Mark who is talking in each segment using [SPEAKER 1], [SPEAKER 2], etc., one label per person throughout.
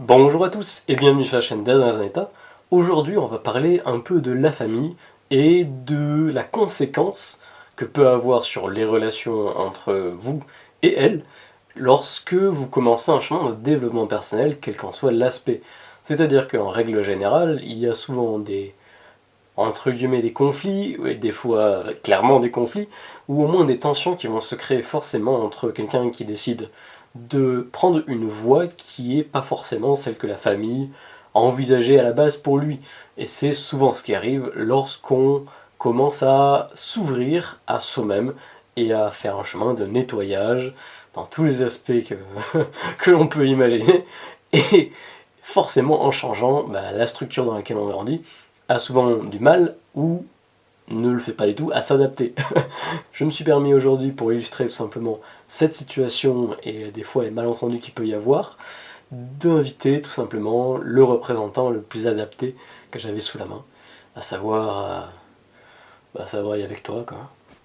[SPEAKER 1] Bonjour à tous et bienvenue sur la chaîne d'Adrien dans un état. Aujourd'hui on va parler un peu de la famille et de la conséquence que peut avoir sur les relations entre vous et elle lorsque vous commencez un chemin de développement personnel, quel qu'en soit l'aspect. C'est-à-dire qu'en règle générale, il y a souvent des, entre guillemets, des conflits, et des fois clairement des conflits, ou au moins des tensions qui vont se créer forcément entre quelqu'un qui décide de prendre une voie qui est pas forcément celle que la famille a envisagée à la base pour lui. Et c'est souvent ce qui arrive lorsqu'on commence à s'ouvrir à soi-même et à faire un chemin de nettoyage dans tous les aspects que l'on peut imaginer. Et forcément en changeant, la structure dans laquelle on grandit a souvent du mal ou ne le fait pas du tout à s'adapter. Je me suis permis aujourd'hui, pour illustrer tout simplement cette situation et des fois les malentendus qu'il peut y avoir, d'inviter tout simplement le représentant le plus adapté que j'avais sous la main, à savoir y avec toi quoi.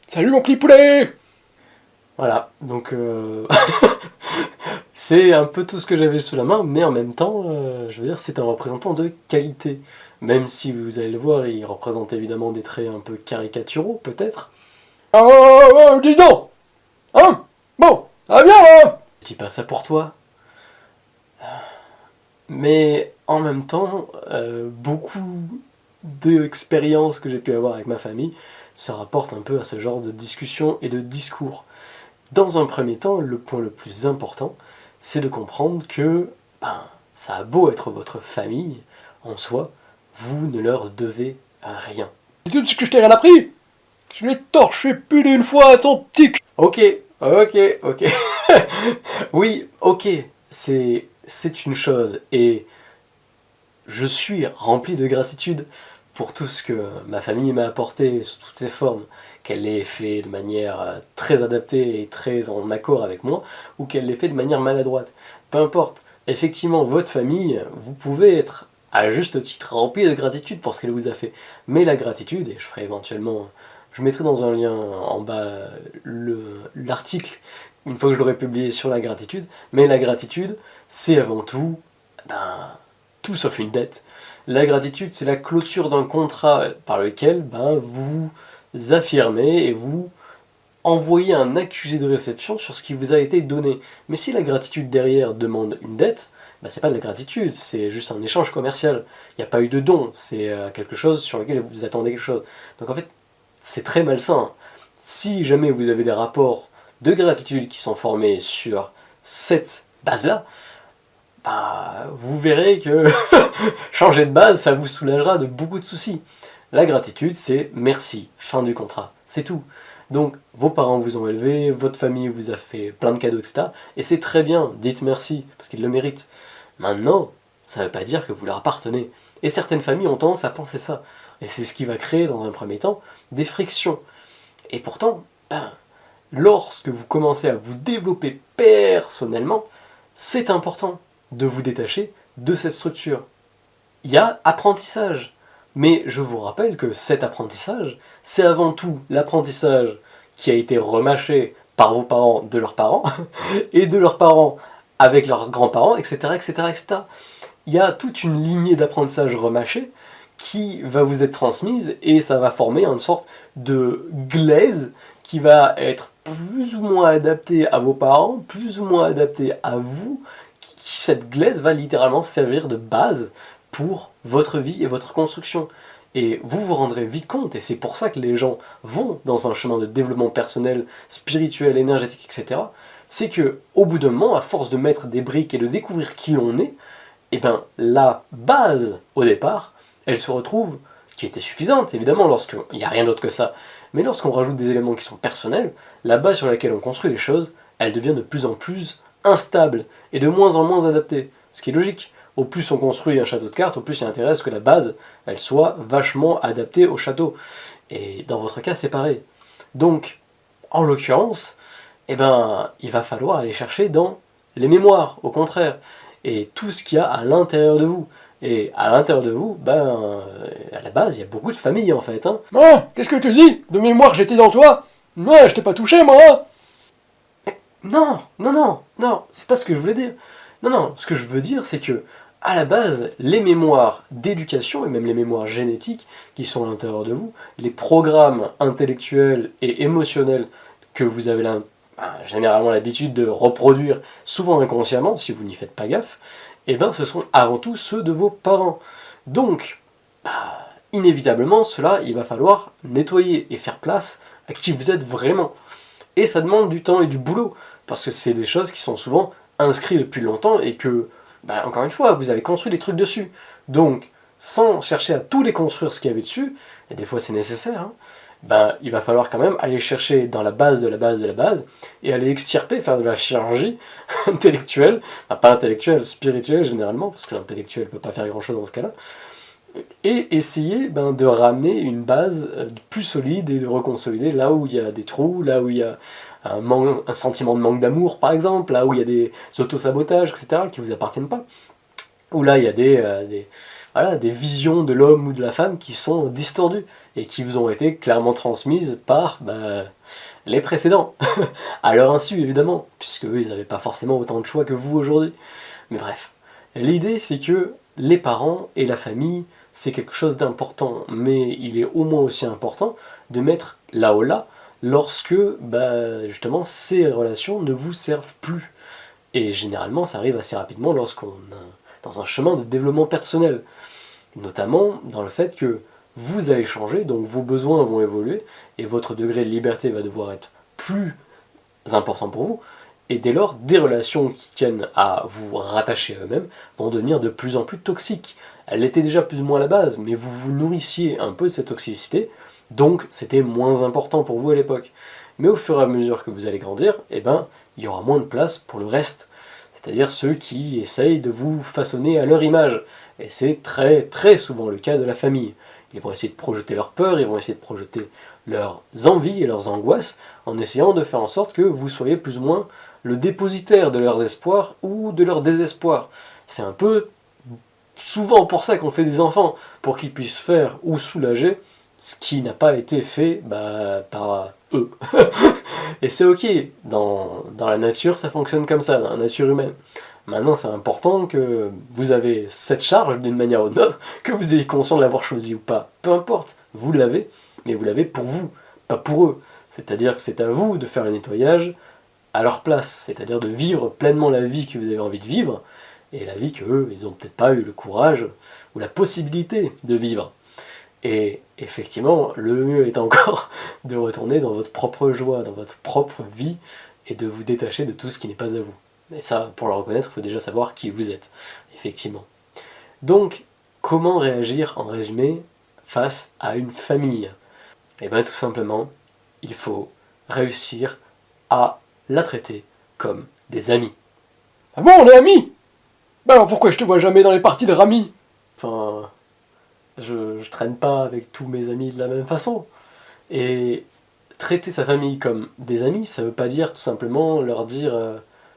[SPEAKER 2] Salut mon petit poulet!
[SPEAKER 1] Voilà, donc c'est un peu tout ce que j'avais sous la main, mais en même temps, je veux dire, c'est un représentant de qualité. Même si vous allez le voir, il représente évidemment des traits un peu caricaturaux, peut-être.
[SPEAKER 2] Oh, dis donc! Hein? Bon, ça va bien là!
[SPEAKER 1] Je dis pas ça pour toi. Mais en même temps, beaucoup d'expériences que j'ai pu avoir avec ma famille se rapportent un peu à ce genre de discussion et de discours. Dans un premier temps, le point le plus important, c'est de comprendre que ça a beau être votre famille, en soi, vous ne leur devez rien.
[SPEAKER 2] C'est tout ce que je t'ai rien appris! Je l'ai torché plus d'une fois à ton petit c...
[SPEAKER 1] Ok. Oui, ok, c'est une chose, et je suis rempli de gratitude pour tout ce que ma famille m'a apporté sous toutes ses formes, qu'elle l'ait fait de manière très adaptée et très en accord avec moi, ou qu'elle l'ait fait de manière maladroite. Peu importe, effectivement, votre famille, vous pouvez être à juste titre rempli de gratitude pour ce qu'elle vous a fait. Mais la gratitude, et je ferai éventuellement, je mettrai dans un lien en bas l'article, une fois que je l'aurai publié sur la gratitude, mais la gratitude, c'est avant tout, tout sauf une dette. La gratitude, c'est la clôture d'un contrat par lequel vous affirmez et vous envoyez un accusé de réception sur ce qui vous a été donné. Mais si la gratitude derrière demande une dette, c'est pas de la gratitude, c'est juste un échange commercial. Il n'y a pas eu de don, c'est quelque chose sur lequel vous attendez quelque chose. Donc en fait, c'est très malsain. Si jamais vous avez des rapports de gratitude qui sont formés sur cette base-là, vous verrez que changer de base, ça vous soulagera de beaucoup de soucis. La gratitude, c'est merci, fin du contrat, c'est tout. Donc, vos parents vous ont élevé, votre famille vous a fait plein de cadeaux, etc. Et c'est très bien, dites merci, parce qu'ils le méritent. Maintenant, ça ne veut pas dire que vous leur appartenez. Et certaines familles ont tendance à penser ça. Et c'est ce qui va créer, dans un premier temps, des frictions. Et pourtant, lorsque vous commencez à vous développer personnellement, c'est important de vous détacher de cette structure. Il y a apprentissage. Mais je vous rappelle que cet apprentissage, c'est avant tout l'apprentissage qui a été remâché par vos parents de leurs parents, et de leurs parents avec leurs grands-parents, etc., etc., etc. Il y a toute une lignée d'apprentissage remâché qui va vous être transmise, et ça va former une sorte de glaise qui va être plus ou moins adaptée à vos parents, plus ou moins adaptée à vous. Cette glaise va littéralement servir de base pour votre vie et votre construction. Et vous vous rendrez vite compte, et c'est pour ça que les gens vont dans un chemin de développement personnel, spirituel, énergétique, etc., c'est que au bout d'un moment, à force de mettre des briques et de découvrir qui l'on est, la base, au départ, elle se retrouve, qui était suffisante, évidemment, lorsqu'il n'y a rien d'autre que ça, mais lorsqu'on rajoute des éléments qui sont personnels, la base sur laquelle on construit les choses, elle devient de plus en plus instable, et de moins en moins adaptée, ce qui est logique. Au plus on construit un château de cartes, au plus il intéresse à ce que la base, elle soit vachement adaptée au château. Et dans votre cas, c'est pareil. Donc, en l'occurrence, il va falloir aller chercher dans les mémoires, au contraire, et tout ce qu'il y a à l'intérieur de vous. Et à l'intérieur de vous, à la base, il y a beaucoup de familles, en fait.
[SPEAKER 2] Oh, qu'est-ce que tu dis? De mémoire, j'étais dans toi? Ouais, je t'ai pas touché, moi!
[SPEAKER 1] Non, c'est pas ce que je voulais dire. Non, ce que je veux dire, c'est que à la base, les mémoires d'éducation, et même les mémoires génétiques qui sont à l'intérieur de vous, les programmes intellectuels et émotionnels que vous avez généralement l'habitude de reproduire, souvent inconsciemment, si vous n'y faites pas gaffe, et ben ce sont avant tout ceux de vos parents. Donc, inévitablement, cela, il va falloir nettoyer et faire place à qui vous êtes vraiment. Et ça demande du temps et du boulot, parce que c'est des choses qui sont souvent inscrites depuis longtemps et que, encore une fois, vous avez construit des trucs dessus. Donc, sans chercher à tout déconstruire ce qu'il y avait dessus, et des fois c'est nécessaire, il va falloir quand même aller chercher dans la base de la base de la base, et aller extirper, faire de la chirurgie intellectuelle, pas intellectuelle, spirituelle généralement, parce que l'intellectuel ne peut pas faire grand chose dans ce cas-là, et essayer de ramener une base plus solide et de reconsolider là où il y a des trous, là où il y a un sentiment de manque d'amour par exemple, là où il y a des autosabotages, etc., qui ne vous appartiennent pas, où là il y a des visions de l'homme ou de la femme qui sont distordues et qui vous ont été clairement transmises par les précédents, à leur insu évidemment, puisque eux ils n'avaient pas forcément autant de choix que vous aujourd'hui. Mais bref, l'idée c'est que les parents et la famille, c'est quelque chose d'important, mais il est au moins aussi important de mettre là lorsque justement ces relations ne vous servent plus. Et généralement ça arrive assez rapidement lorsqu'on est dans un chemin de développement personnel, notamment dans le fait que vous allez changer, donc vos besoins vont évoluer, et votre degré de liberté va devoir être plus important pour vous, et dès lors, des relations qui tiennent à vous rattacher à eux-mêmes vont devenir de plus en plus toxiques. Elles l'étaient déjà plus ou moins à la base, mais vous vous nourrissiez un peu de cette toxicité, donc c'était moins important pour vous à l'époque. Mais au fur et à mesure que vous allez grandir, il y aura moins de place pour le reste, c'est-à-dire ceux qui essayent de vous façonner à leur image. Et c'est très très souvent le cas de la famille. Ils vont essayer de projeter leurs peurs, ils vont essayer de projeter leurs envies et leurs angoisses, en essayant de faire en sorte que vous soyez plus ou moins le dépositaire de leurs espoirs ou de leur désespoir. C'est un peu souvent pour ça qu'on fait des enfants, pour qu'ils puissent faire ou soulager ce qui n'a pas été fait par eux. Et c'est ok, dans la nature ça fonctionne comme ça, dans la nature humaine. Maintenant c'est important que vous avez cette charge d'une manière ou d'une autre, que vous ayez conscience de l'avoir choisi ou pas. Peu importe, vous l'avez, mais vous l'avez pour vous, pas pour eux. C'est-à-dire que c'est à vous de faire le nettoyage à leur place, c'est-à-dire de vivre pleinement la vie que vous avez envie de vivre, et la vie qu'eux, ils n'ont peut-être pas eu le courage ou la possibilité de vivre. Et effectivement, le mieux est encore de retourner dans votre propre joie, dans votre propre vie, et de vous détacher de tout ce qui n'est pas à vous. Et ça, pour le reconnaître, il faut déjà savoir qui vous êtes, effectivement. Donc, comment réagir, en résumé, face à une famille ? Eh bien, tout simplement, il faut réussir à la traiter comme des amis.
[SPEAKER 2] Ah bon, on est amis? Alors pourquoi je te vois jamais dans les parties de Rami?
[SPEAKER 1] Enfin, je traîne pas avec tous mes amis de la même façon. Et traiter sa famille comme des amis, ça veut pas dire tout simplement leur dire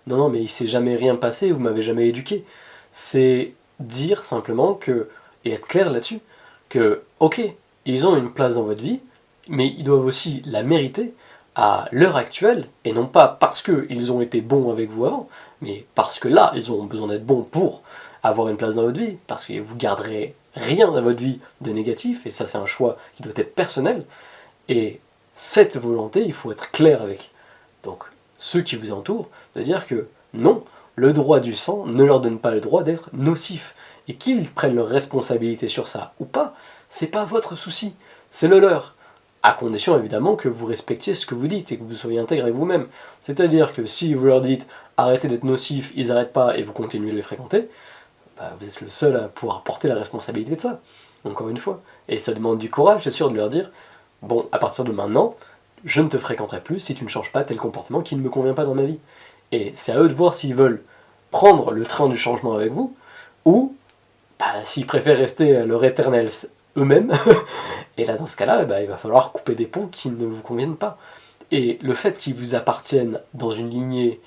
[SPEAKER 1] non, mais il s'est jamais rien passé, vous m'avez jamais éduqué. C'est dire simplement que, et être clair là-dessus, que ok, ils ont une place dans votre vie, mais ils doivent aussi la mériter à l'heure actuelle, et non pas parce qu'ils ont été bons avec vous avant, mais parce que là, ils ont besoin d'être bons pour avoir une place dans votre vie, parce que vous garderez rien dans votre vie de négatif, et ça c'est un choix qui doit être personnel, et cette volonté, il faut être clair avec. Donc, ceux qui vous entourent, de dire que non, le droit du sang ne leur donne pas le droit d'être nocif, et qu'ils prennent leur responsabilité sur ça ou pas, c'est pas votre souci, c'est le leur. À condition évidemment que vous respectiez ce que vous dites et que vous soyez intègre avec vous-même. C'est-à-dire que si vous leur dites arrêtez d'être nocifs, ils n'arrêtent pas et vous continuez de les fréquenter, vous êtes le seul à pouvoir porter la responsabilité de ça, encore une fois. Et ça demande du courage, c'est sûr, de leur dire bon, à partir de maintenant, je ne te fréquenterai plus si tu ne changes pas tel comportement qui ne me convient pas dans ma vie. Et c'est à eux de voir s'ils veulent prendre le train du changement avec vous, ou s'ils préfèrent rester à leur éternel eux-mêmes. Et là, dans ce cas-là, il va falloir couper des ponts qui ne vous conviennent pas. Et le fait qu'ils vous appartiennent dans une lignée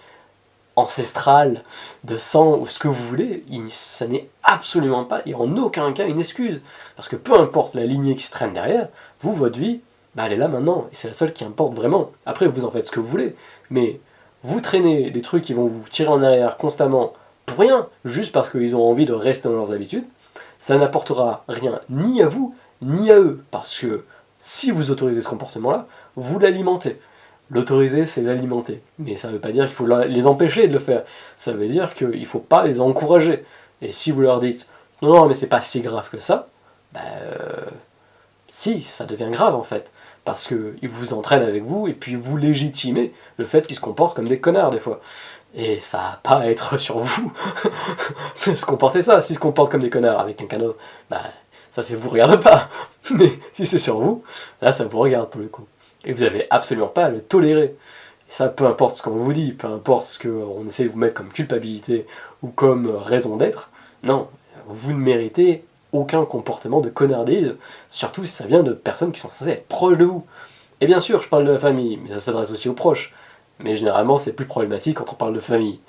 [SPEAKER 1] ancestrale, de sang, ou ce que vous voulez, ça n'est absolument pas, et en aucun cas, une excuse. Parce que peu importe la lignée qui se traîne derrière, vous, votre vie, elle est là maintenant, et c'est la seule qui importe vraiment. Après, vous en faites ce que vous voulez, mais vous traînez des trucs qui vont vous tirer en arrière constamment pour rien, juste parce qu'ils ont envie de rester dans leurs habitudes, ça n'apportera rien ni à vous, ni à eux. Parce que si vous autorisez ce comportement-là, vous l'alimentez. L'autoriser, c'est l'alimenter. Mais ça ne veut pas dire qu'il faut les empêcher de le faire. Ça veut dire qu'il ne faut pas les encourager. Et si vous leur dites « Non, non, mais c'est pas si grave que ça », si, ça devient grave en fait. Parce qu'ils vous entraînent avec vous, et puis vous légitimez le fait qu'ils se comportent comme des connards des fois. Et ça va pas être sur vous se comporter ça. S'ils se comportent comme des connards avec quelqu'un d'autre, ça vous regarde pas. Mais si c'est sur vous, là ça vous regarde pour le coup. Et vous avez absolument pas à le tolérer. Et ça, peu importe ce qu'on vous dit, peu importe ce qu'on essaie de vous mettre comme culpabilité ou comme raison d'être, non, vous ne méritez aucun comportement de connardise, surtout si ça vient de personnes qui sont censées être proches de vous. Et bien sûr, je parle de la famille, mais ça s'adresse aussi aux proches. Mais généralement, c'est plus problématique quand on parle de famille.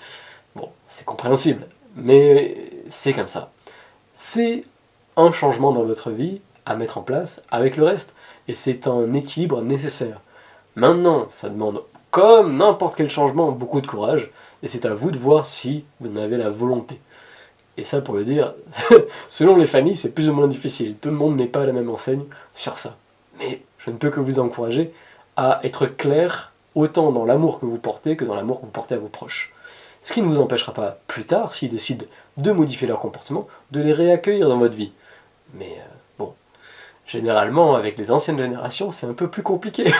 [SPEAKER 1] Bon, c'est compréhensible, mais c'est comme ça. C'est un changement dans votre vie à mettre en place avec le reste, et c'est un équilibre nécessaire. Maintenant, ça demande, comme n'importe quel changement, beaucoup de courage, et c'est à vous de voir si vous en avez la volonté. Et ça, pour le dire, selon les familles, c'est plus ou moins difficile. Tout le monde n'est pas à la même enseigne sur ça. Mais je ne peux que vous encourager à être clair, autant dans l'amour que vous portez que dans l'amour que vous portez à vos proches. Ce qui ne vous empêchera pas, plus tard, s'ils décident de modifier leur comportement, de les réaccueillir dans votre vie. Mais bon, généralement, avec les anciennes générations, c'est un peu plus compliqué.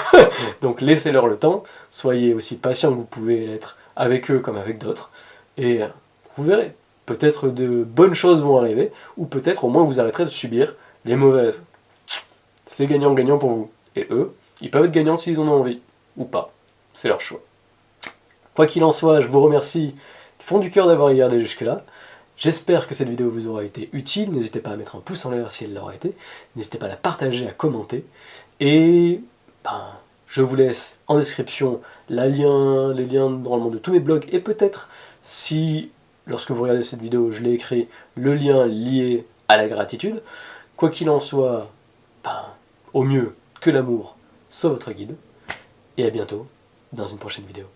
[SPEAKER 1] Donc laissez-leur le temps, soyez aussi patient que vous pouvez l'être avec eux comme avec d'autres, et vous verrez. Peut-être de bonnes choses vont arriver, ou peut-être au moins vous arrêterez de subir les mauvaises. C'est gagnant-gagnant pour vous. Et eux, ils peuvent être gagnants s'ils en ont envie, ou pas. C'est leur choix. Quoi qu'il en soit, je vous remercie du fond du cœur d'avoir regardé jusque-là. J'espère que cette vidéo vous aura été utile. N'hésitez pas à mettre un pouce en l'air si elle l'aura été. N'hésitez pas à la partager, à commenter. Et je vous laisse en description les liens normalement de tous mes blogs, et peut-être si lorsque vous regardez cette vidéo, je l'ai écrit, le lien lié à la gratitude. Quoi qu'il en soit, au mieux que l'amour soit votre guide. Et à bientôt dans une prochaine vidéo.